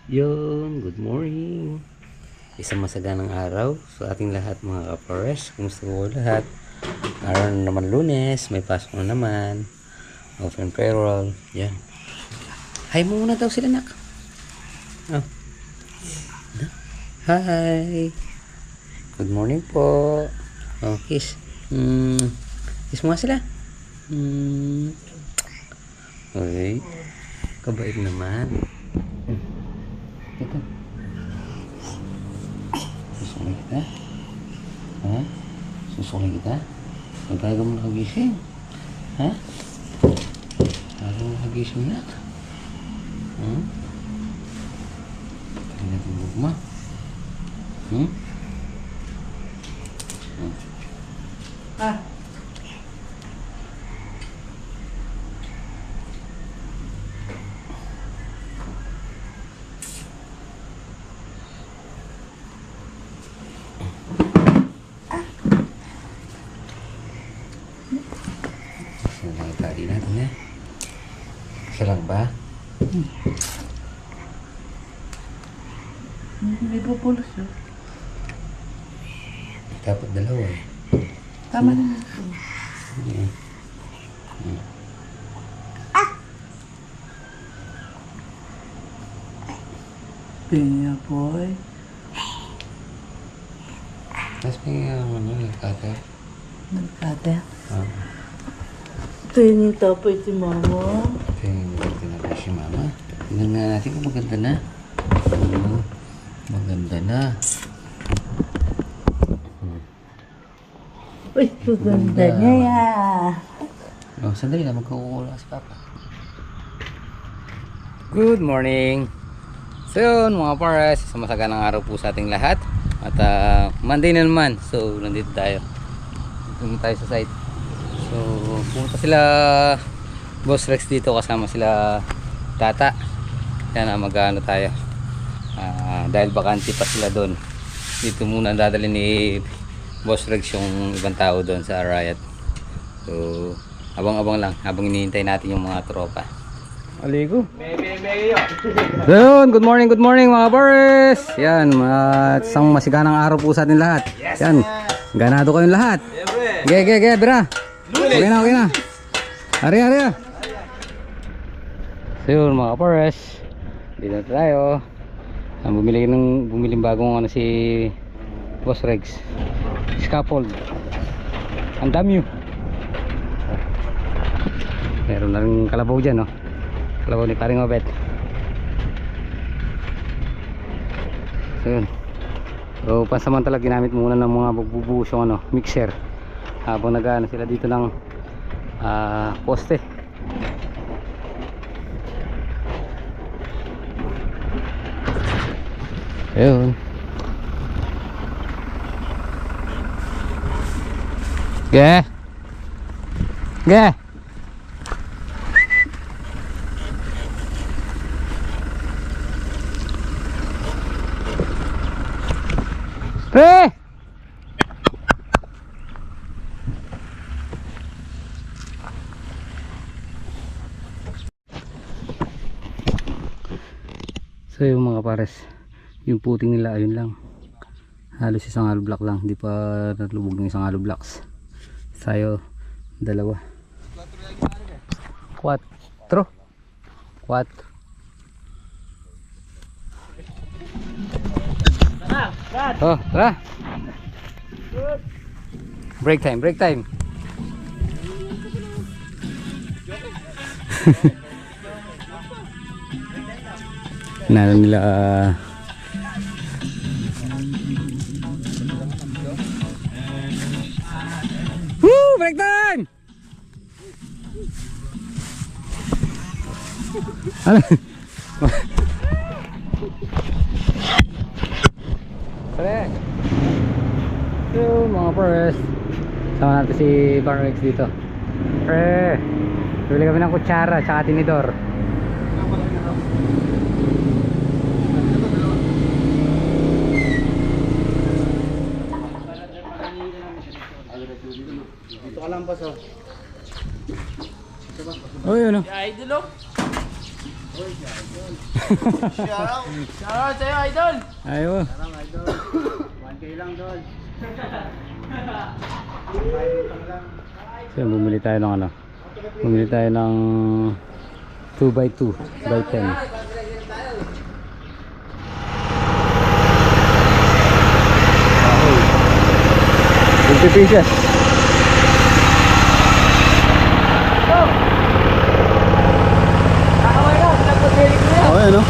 Yun, good morning. Isang masaganang araw sa ating lahat mga kapares. Kumusta po lahat? Araw na naman Lunes, may pasok na naman. Open payroll. Yan. Hi mo muna daw sila, nak. Oh. Hi. Good morning po. Oh, kiss. Kiss mo nga sila. Okay. Kabait naman. Ito. Susukin kita? Ha? Susukin kita? Magtaga mo nakagising? Ha? Taga mo nakagising na? Taga natin bugma? Ah! Tadi natin ya. Isa lang ba? May pupulos yun. Dapat dalawa eh. Tama naman ito. Pinya boy. Tapos may nagkata. Nagkata. Ito yung tapoy si mama. Ito yung maganda na si mama. Tingnan nga natin kung maganda na. Maganda na. Uy, ganda niya ya. Oh, sandali lang, magkukulang si Papa. Good morning. So yun mga pares, isang masaganang araw po sa ating lahat. At Monday na naman. So nandito tayo. Pumunta tayo sa site. So pumunta sila Boss Rex dito, kasama sila Tata. Kaya na mag-ano tayo. Dahil bakante pa sila doon. Dito muna dadali ni Boss Rex yung ibang tao doon sa Riot. So abang-abang lang habang hinihintay natin yung mga tropa. Aligo. Yun, good morning mga pares. Yan, isang masiganang araw po sa atin lahat. Yan, ganado kayong lahat. Ge, bra. Okay na. Ari. So yun mga pares, dito na tayo. Bumiling bagong ano si Boss Rex. Scaffold. Ang dami yun. Meron na rin kalabaw dyan, no? Kalabaw ni Paring Obet. So yun. So pansamantala ginamit muna ng mga bugbubuhos yung ano, mixer. Habang nag-ano sila dito ng poste. Ayun. Ge. Pre! So yung mga pares, yung puting nila ayun lang. Halos isang hollow block lang, hindi pa nalubog ng isang hollow blocks. Sayo dalawa. 4. Oh, tara. Break time. Nalo nila woo, break time. Ano? Pre. So mga pares, sama natin si Barrex dito. Pre, bili kami ng kutsara tsaka tinidor. Ito ka lang pa so. Oh yun o. Ay, idol. Shoutout sa'yo, idol! Ayo. Parang idol. 1K lang, Dol. So, bumili tayo ng ano? Bumili tayo ng 2x2 by 10. Okay. 50 pieces. Oh, ano?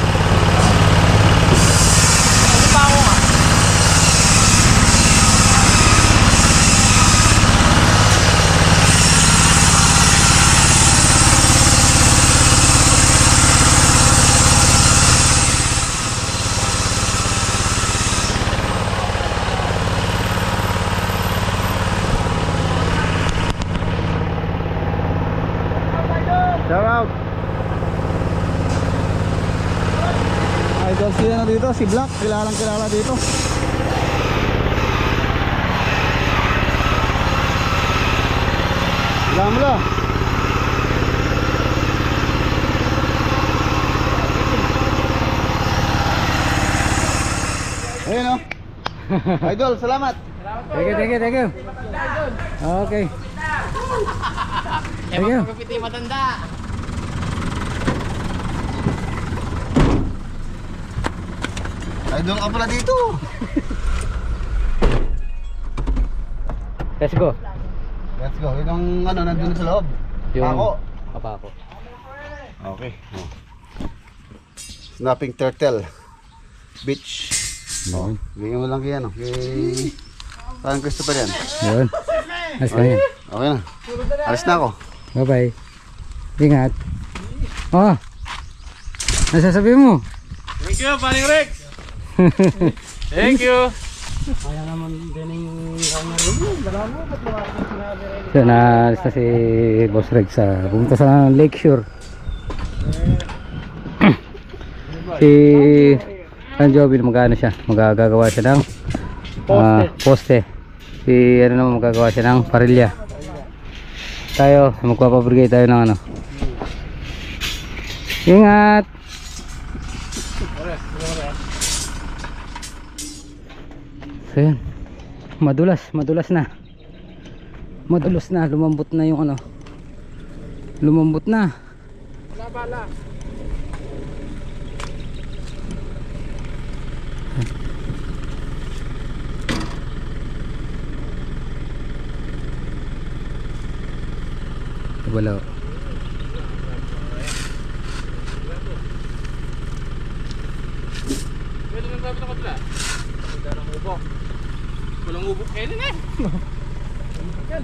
Shout out. Idol sila na dito, si Black, kilalang kilala dito. Kilala mo lang. Ayun o. Idol, salamat. Thank you, thank you, thank you. Okay. Thank you. Kapit yung matanda. Idol ka pala dito. Let's go. Let's go. Yun ang ano, nandun sa loob. Yung Pako. Kapako. Okay. Oh. Snapping turtle. Beach. Oh. Bigyan mo lang kay ano. Kay... Parang Christopher yan. Yun. Nice ka yan. Okay na. Alis na ako. Bye bye. Ingat. Oh. Nasasabi mo? Thank you, Paring Rex! Thank you! So, naalis na si Boss Rex sa pumunta sa Lakeshore. Si San Jovi magano siya, magagawa siya ng poste. Si ano naman magagawa siya ng parilya. Tayo magpapabrigay tayo ng ano. Ingat. So yan, madulas na, lumambot na yung ano, lumambot na. Wala bala. Wala. Pwede nang sabi na kabila. Pwede nang ubok. Walang ubok kayo din eh. Yan.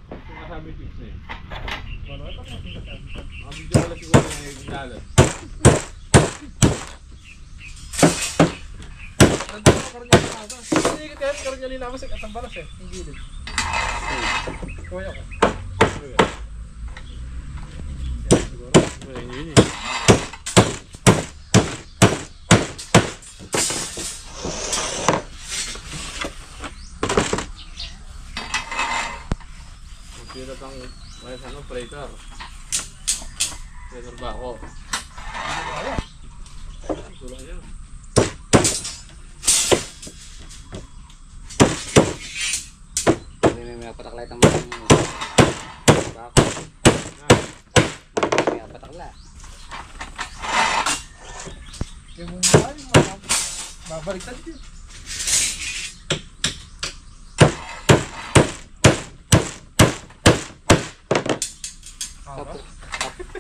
Nasabi ko eh. Ang video wala siguro na yung dalat. Nandun ako karoon yung balas. Hindi ka tayo karoon yung linawas at ang balas eh. Ang gilid. Kaway ako. Siguro. Yun eh. Magpira kang may ano, breaker. Breaker ba ako? Tulong yan. May patakla itang mga bako. May patakla. Yung mga babaliktad yun.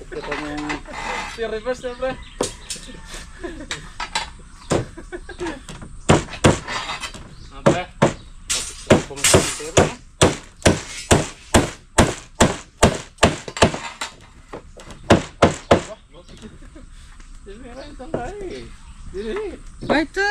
Ito yung Si reverse na pre. Pre? Ito!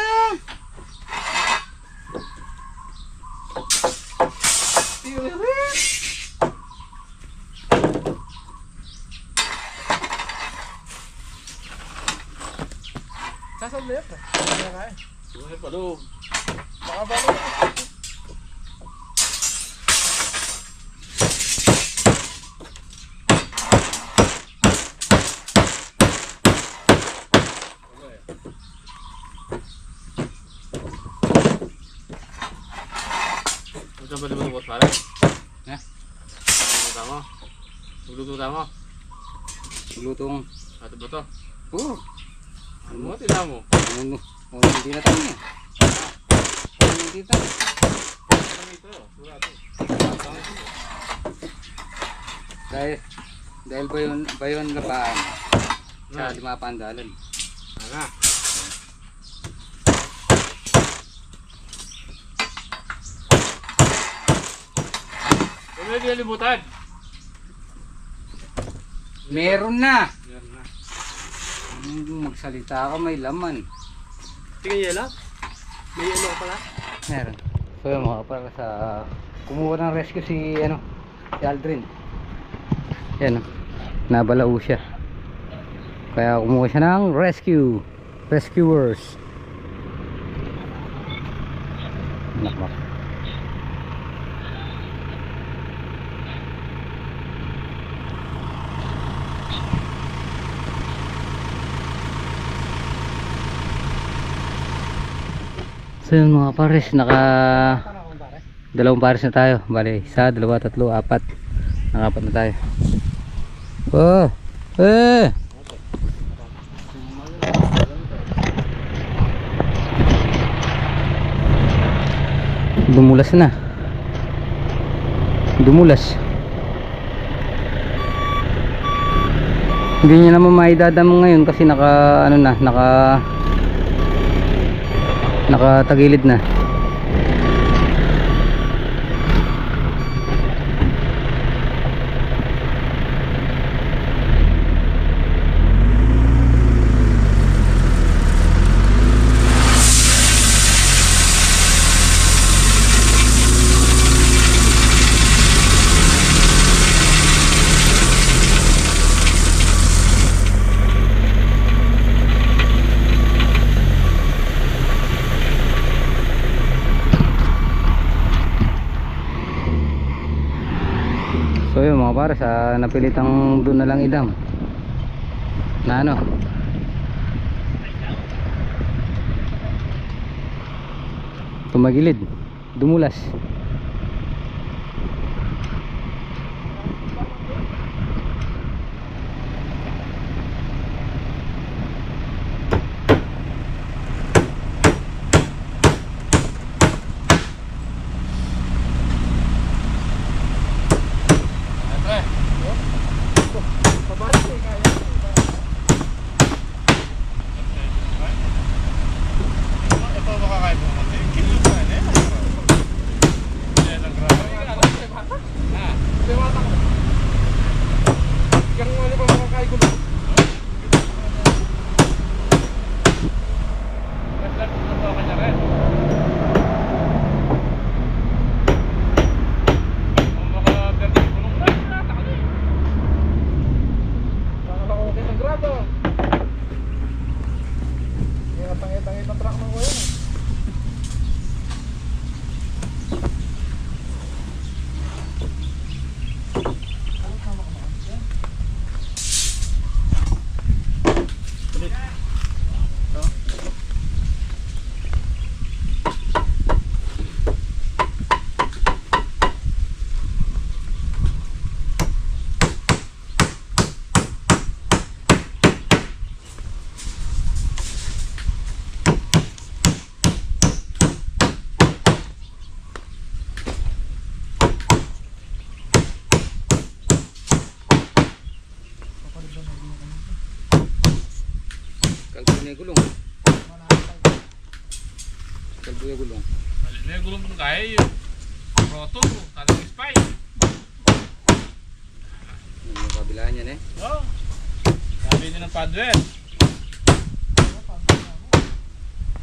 Nasaan na yan pre? Hindi na kaya. Buhay pa loob. Baka ba na? Ano ba naman boss pare? Ha? Magluto mo. Magluto mo. Lutong. Ato ba to? Oo. Ano mo? Tignan mo. Ano? Hindi na tayo. Hindi tayo. Ano ito? Sura ito. Dahil bayon lapaan. Sa 5 pandalan. Ano? Ano yung nilibutan? Meron na. Meron na. Magsalita ka, may laman. Tingnan yelo? May yelo ka pala? Meron. So yun mga para sa kumuha ng rescue si Aldrin. Yan, nabalao siya. Kaya kumuha siya ng rescuers. Nakmak. So yun mga pares, dalawang pares na tayo. Bali, 1, 2, 3, 4. Nakapat na tayo. Oh! Eh! Dumulas na. Dumulas. Hindi niya naman maidadamo ngayon kasi nakatagilid na. So yun mga pares, napilitang doon na lang idam na tumagilid, dumulas. Kalbunya gulung. Kalbunya gulung. May gulong kung kaya yun. Roto, talang spy. Yung kabilaan yan eh. Oo. Sabi din ng padre.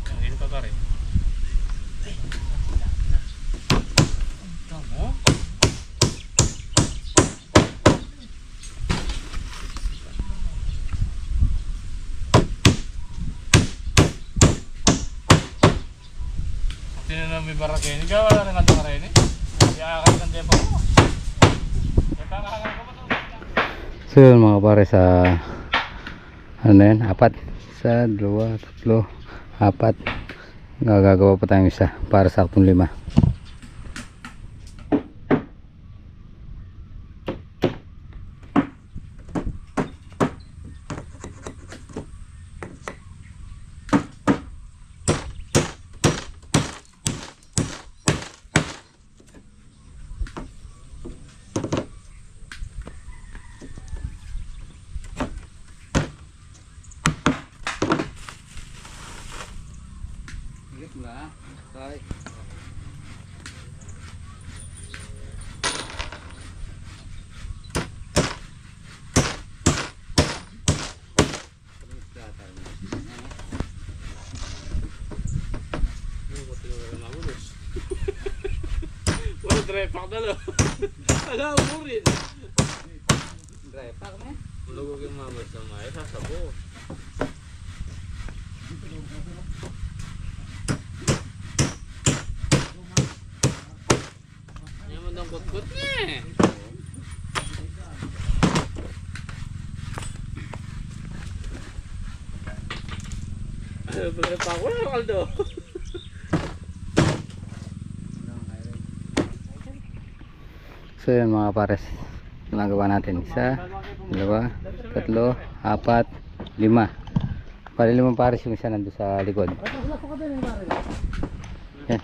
Yan, ito ka rin. Sino na may barakin? Ikaw wala na nga rin eh. Kaya ka ng tempo mo. Kaya ka ka ba ito? So yun mga pare, ano na yan, 4, 1, 2, 3, 4, gagawa pa tayong isa para saktong 5. Mula, okay. Wala drepak na lang. Ala, umurin. Drepak na. Lugog yung mama sa may sasabo. Yan mo nang kutkut na eh. Drepak ko na, Aldo. So yun mga pares, nagawa natin 1, 2, 3, 4, 5. Pali 5 pares yung isa nandun sa likod. Yan.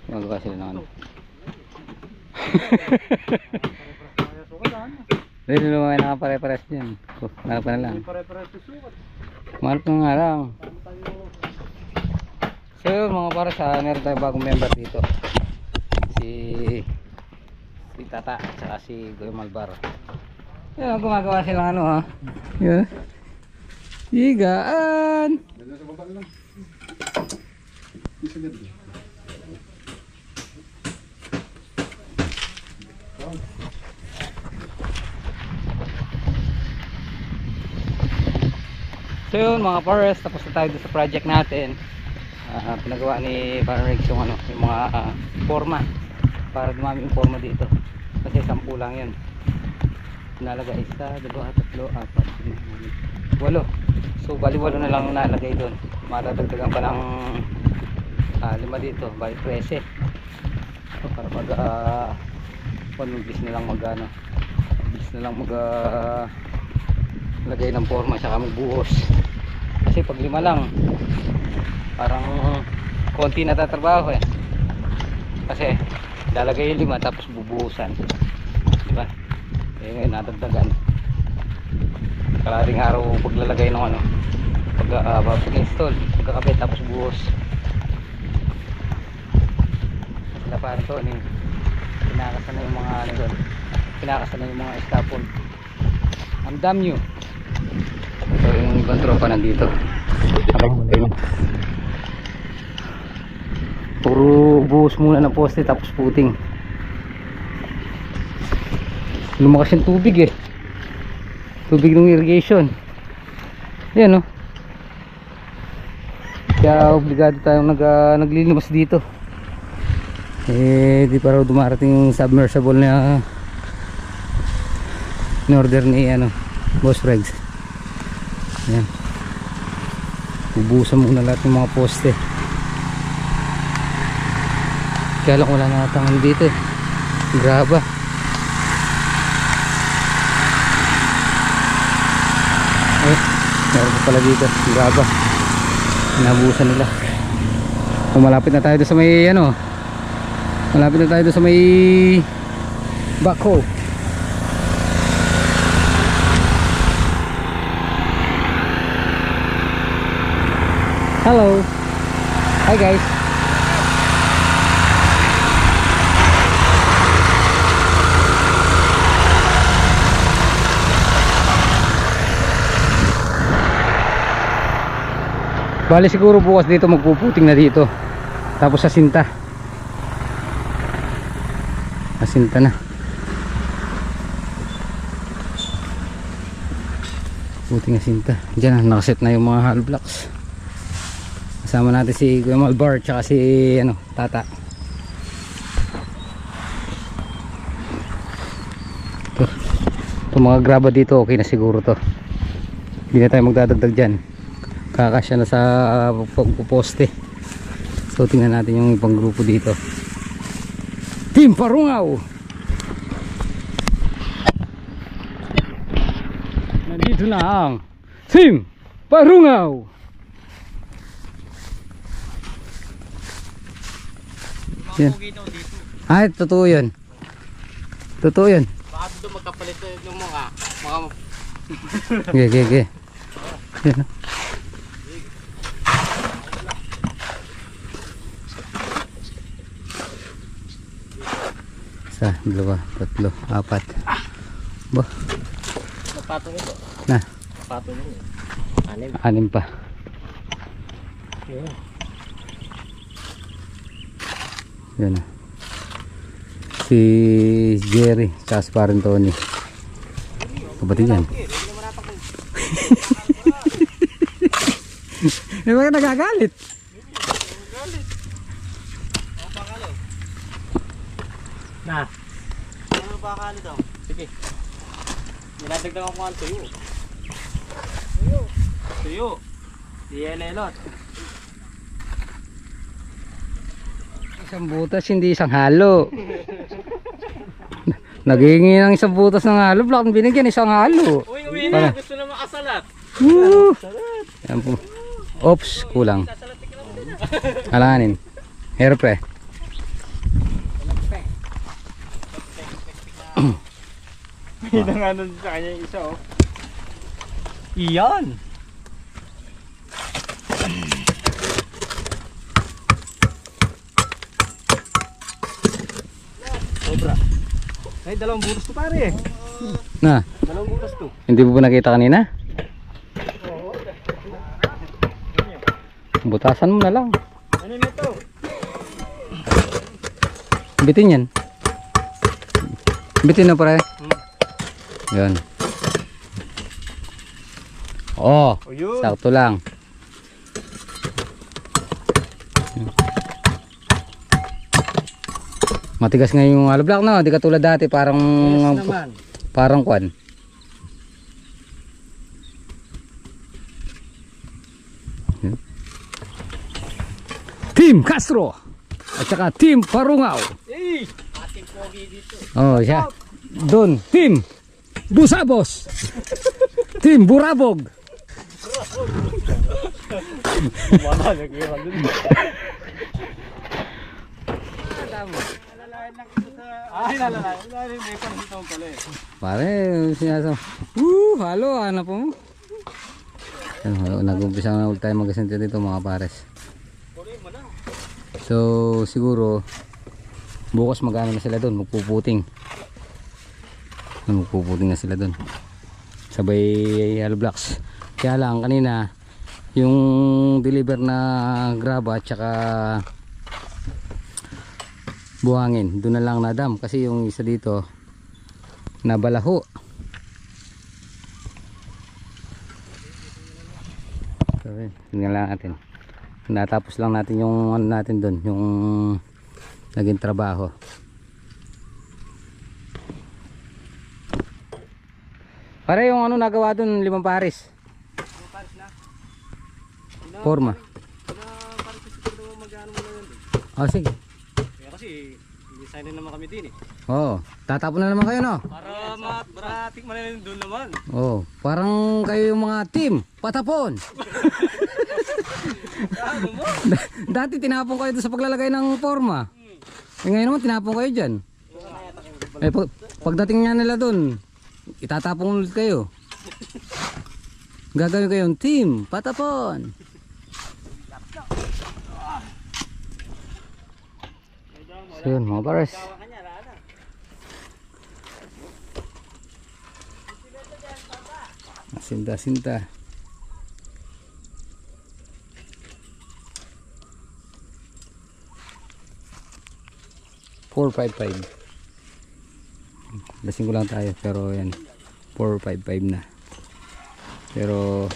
Magawa sila ng ano. Hindi naman may nakapare-pares dyan. Mahal pa na lang. Mahal pa nga lang. So yun mga pares, meron tayong bagong member dito. Si Tata at si Goy Malbar. Yan, gumagawa silang ano ha. Yan. Higaan. So yun mga pares, tapos na tayo sa project natin. Pinagawa ni Pararex yung ano, yung mga forma para dumami yung forma dito. Kasi 10 lang yun. Nalagay 1, 2, 3, 4, 5, 6, 8. So bali 8 na lang nalagay doon. Matatagdagan pa ng 5 dito, bali 13. So, para mag mabilis na lang mag ano, mabilis na lang mag lagay ng forma saka magbuhos. Kasi pag 5 lang parang konti na tatrabaho eh. Kasi lalagay yung 5 tapos bubuhusan, diba? Eh ngayon natagdagan. Kalating araw paglalagay ng ano, pag-install, pagkakabit tapos buhos. Sila parang to ni pinakasan na yung mga ano doon, pinakasan na yung mga scaffold. Ang damn nyo. So yung ibang tropa nandito. Puro buhos muna ng poste tapos puting. Lumakas yung tubig eh. Tubig ng irrigation. Yan, no? Kaya obligado tayong naglilimas dito. Eh di pa raw dumarating yung submersible na in-order ni ano, Boss Regs. Yan. Ubusan muna lahat ng mga poste. Kaya lang wala natangan dito eh. Graba. Eh, meron pa pala dito. Graba. Nabusan nila. So, malapit na tayo doon sa may ano. Malapit na tayo doon sa may backhoe. Hello. Hi guys. Bali siguro bukas dito magpuputing na dito. Tapos sa sinta. Asinta na. Puting asinta. Diyan nakaset na yung mga hollow blocks. Kasama natin si Kuya Malbar tsaka si ano, Tata. Ito mga graba dito okay na siguro to. Hindi na tayo magdadagdag dyan. Kakasya na sa poste. So tingnan natin yung ibang grupo dito. Team Parungaw! Nandito na ang Team Parungaw! Yan. Ay, totoo yun. Totoo yun. Baka doon magkapalit yung mga. Baka Ge. Yan. Isa, dalawa, tatlo, apat. Ba, patong ito. na, Patong yun. Anim. anim pa. Yeah. Yan na. Si Jerry, tsaka si parang Tony. Kapatid yan. Di ba ka nagagalit? Na. Ano ba kali daw? Sige. Niladagdagan ko ang tuyo. Tuyo. Di elelot. Isang butas, hindi isang halo. Naghingi ng isang butas ng halo, bakit binigyan isang halo? Uwi Para. na. Gusto na makasalat. Woo! Yan po. Oops, kulang. Alanin. Hirap eh. May nga nun sa kanya yung isa oh. Iyan. Sobra. Ay, dalawang butas to pare. Na, Dalawang butas to. hindi mo ba nakita kanina? Butasan mo na lang. Ano na to? Bitin yan. Bitin na pare. Yan. Oh, O yun. sakto lang. Matigas nga yung hollow block, no? Di katulad dati, parang Yes naman. parang kwan. Yan. Team Castro at saka Team Parungaw. Eh! Ating pogi dito. Oh, siya. Doon, Team Busabos. Team Burabog. Wala, nag-iwan dun. Ay, lalalayan. Lalalayan, may pansin akong pala eh. Pare, sinasama. Halo, hanap mo. Nag-umpisa na ulit tayo mag-asente dito mga pares. So, siguro bukas mag-ano na sila doon, magpuputing. Magpuputing na sila doon. Sabay hollow blocks. Kaya lang kanina yung deliver na graba at saka buhangin, doon na lang nadam kasi yung isa dito nabalaho. So, tingnan lang natin. Natapos lang natin yung ano natin doon, yung naging trabaho. Para yung ano nagawa doon, 5 pares. 5 pares na? Forma. Pares kasi ito mag-ano mo na yun. Oh, sige. Kaya kasi, i-sign na naman kami din eh. Oo. Tatapon na naman kayo, no? Para matikman na yun doon naman. Oo. Parang kayo yung mga team patapon. Ano mo? Dati tinapon kayo doon sa paglalagay ng forma. Eh, ngayon naman tinapon kayo dyan. Eh, pagdating niya nila doon, itatapon ulit kayo. Gagawin kayong team patapon. So yun mga pares. Sinta-sinta. 455. Lasing ko lang tayo pero yan 455 na. Pero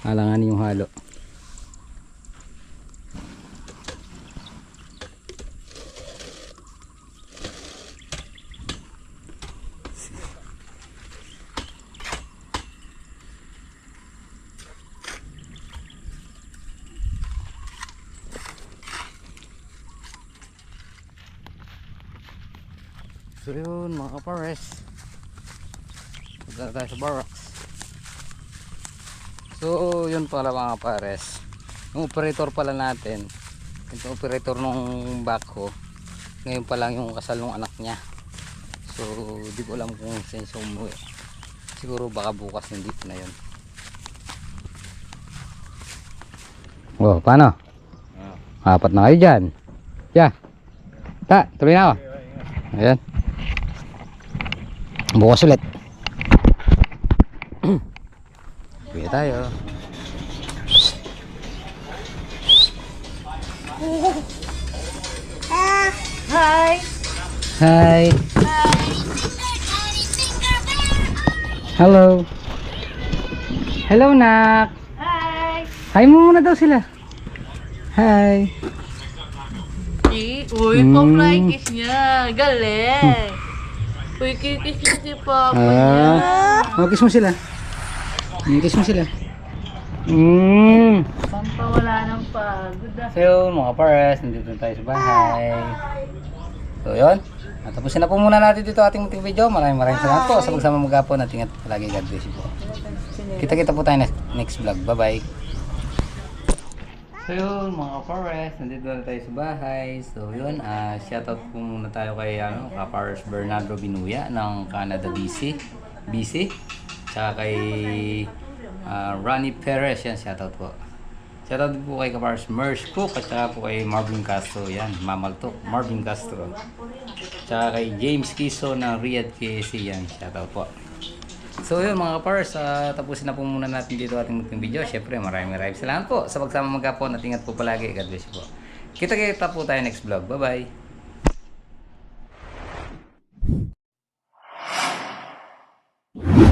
alanganin yung halo. So yun mga kapares, punta tayo sa barracks. So yun pala mga kapares, yung operator pala natin, yung operator nung backhoe, ngayon pa lang yung kasal ng anak niya. So di ko alam kung saan siya umuwi, siguro baka bukas, hindi na yun. Oh, paano? Apat na kayo dyan. Yeah. Tuloy na ako. Ayan. Bukas ulit. Uwi tayo. Hi! Hi. Hello. Hello, nak. Hi! Hi mo muna daw sila. Hi. Uy, pa-flying kiss niya. Galing! Uy, kiss niya si Papa niya. Kiss mo sila. Kiss mo sila. Pampawala ng pagod ah. So yun mga pares, nandito tayo sa bahay. So yun, tapusin na po muna natin dito ating munting video. Maraming salamat po sa pagsama mag-apon at ingat palagi. God bless you po. Kita-kita po tayo next vlog. Bye bye. So yun mga kapares, nandito na tayo sa bahay. So yun, shoutout po muna tayo kay Kapares Bernardo Binuya ng Canada BC. Tsaka kay Ronnie Perez, yan, shoutout po. Shoutout po kay Kapares Mersh Cook at saka po kay Marvin Castro, yan, Mamaltok, Marvin Castro. Tsaka kay James Kiso ng Riyadh KC, yan, shoutout po. So yun mga kapares, tapusin na po muna natin dito ating munting video. Syempre maraming salamat po sa pagsama mag-apon at ingat po palagi. God bless you po. Kita-kita po tayo next vlog. Bye bye.